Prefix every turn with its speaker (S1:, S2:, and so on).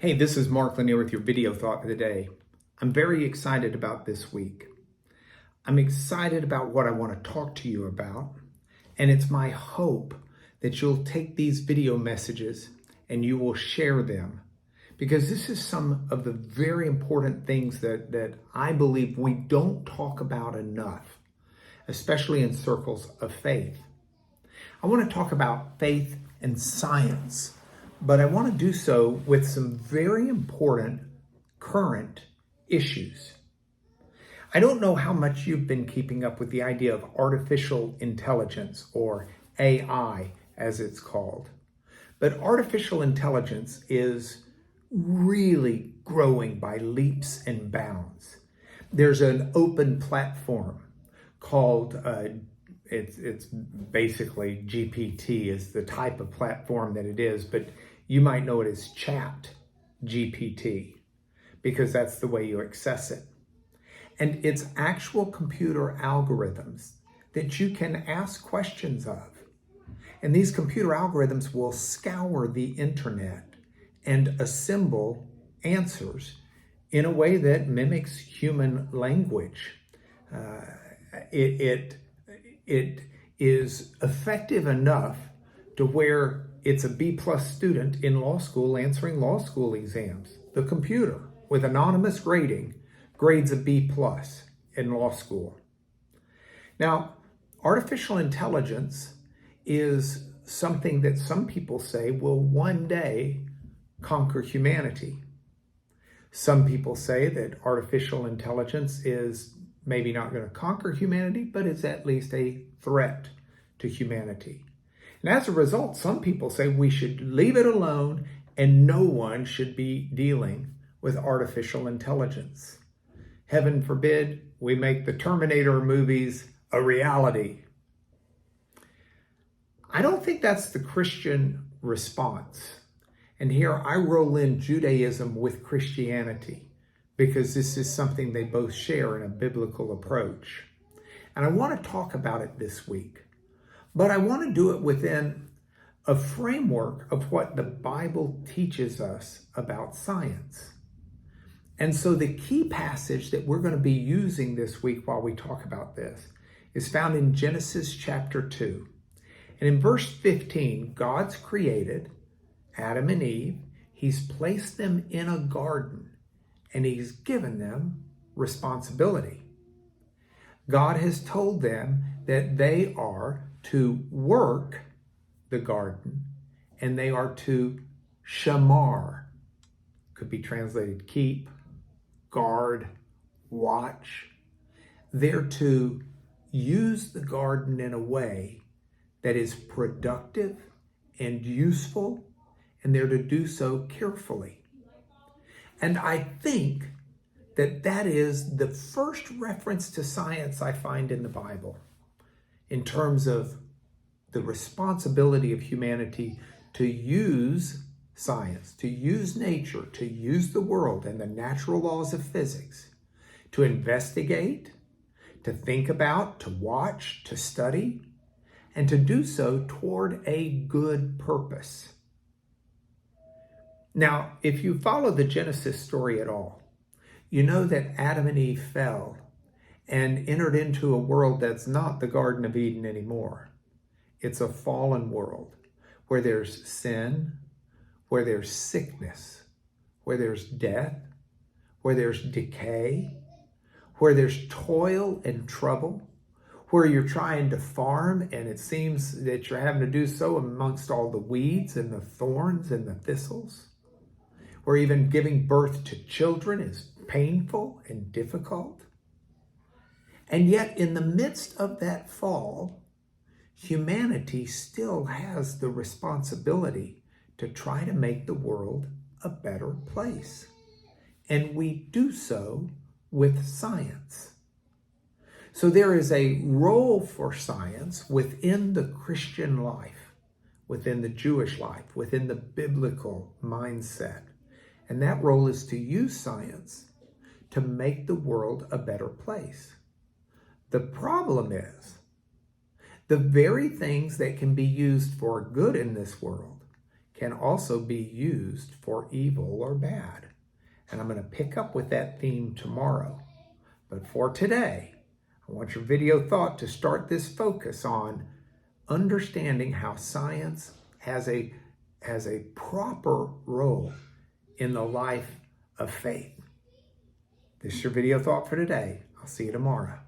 S1: Hey, this is Mark Lanier with your video thought of the day. I'm very excited about this week. I'm excited about what I want to talk to you about, and it's my hope that you'll take these video messages and you will share them, because this is some of the very important things that I believe we don't talk about enough, especially in circles of faith. I want to talk about faith and science, but I want to do so with some very important current issues. I don't know how much you've been keeping up with the idea of artificial intelligence, or AI as it's called, but artificial intelligence is really growing by leaps and bounds. There's an open platform called it's basically GPT is the type of platform that it is, but you might know it as Chat GPT because that's the way you access it. And it's actual computer algorithms that you can ask questions of. And these computer algorithms will scour the internet and assemble answers in a way that mimics human language. It is effective enough to where it's a B+ student in law school answering law school exams. The computer, with anonymous grading, grades a B+ in law school. Now, artificial intelligence is something that some people say will one day conquer humanity. Some people say that artificial intelligence is maybe not going to conquer humanity, but it's at least a threat to humanity. And as a result, some people say we should leave it alone and no one should be dealing with artificial intelligence. Heaven forbid we make the Terminator movies a reality. I don't think that's the Christian response. And here I roll in Judaism with Christianity, because this is something they both share in a biblical approach. And I want to talk about it this week, but I want to do it within a framework of what the Bible teaches us about science. And so the key passage that we're going to be using this week while we talk about this is found in Genesis chapter 2. And in verse 15, God's created Adam and Eve. He's placed them in a garden, and he's given them responsibility. God has told them that they are to work the garden and they are to shamar. Could be translated keep, guard, watch. They're to use the garden in a way that is productive and useful, and they're to do so carefully. And I think that that is the first reference to science I find in the Bible in terms of the responsibility of humanity to use science, to use nature, to use the world and the natural laws of physics, to investigate, to think about, to watch, to study, and to do so toward a good purpose. Now, if you follow the Genesis story at all, you know that Adam and Eve fell and entered into a world that's not the Garden of Eden anymore. It's a fallen world where there's sin, where there's sickness, where there's death, where there's decay, where there's toil and trouble, where you're trying to farm and it seems that you're having to do so amongst all the weeds and the thorns and the thistles, where even giving birth to children is painful and difficult. And yet in the midst of that fall, humanity still has the responsibility to try to make the world a better place. And we do so with science. So there is a role for science within the Christian life, within the Jewish life, within the biblical mindset. And that role is to use science to make the world a better place. The problem is, the very things that can be used for good in this world can also be used for evil or bad. And I'm going to pick up with that theme tomorrow. But for today, I want your video thought to start this focus on understanding how science has a proper role in the life of faith. This is your video thought for today. I'll see you tomorrow.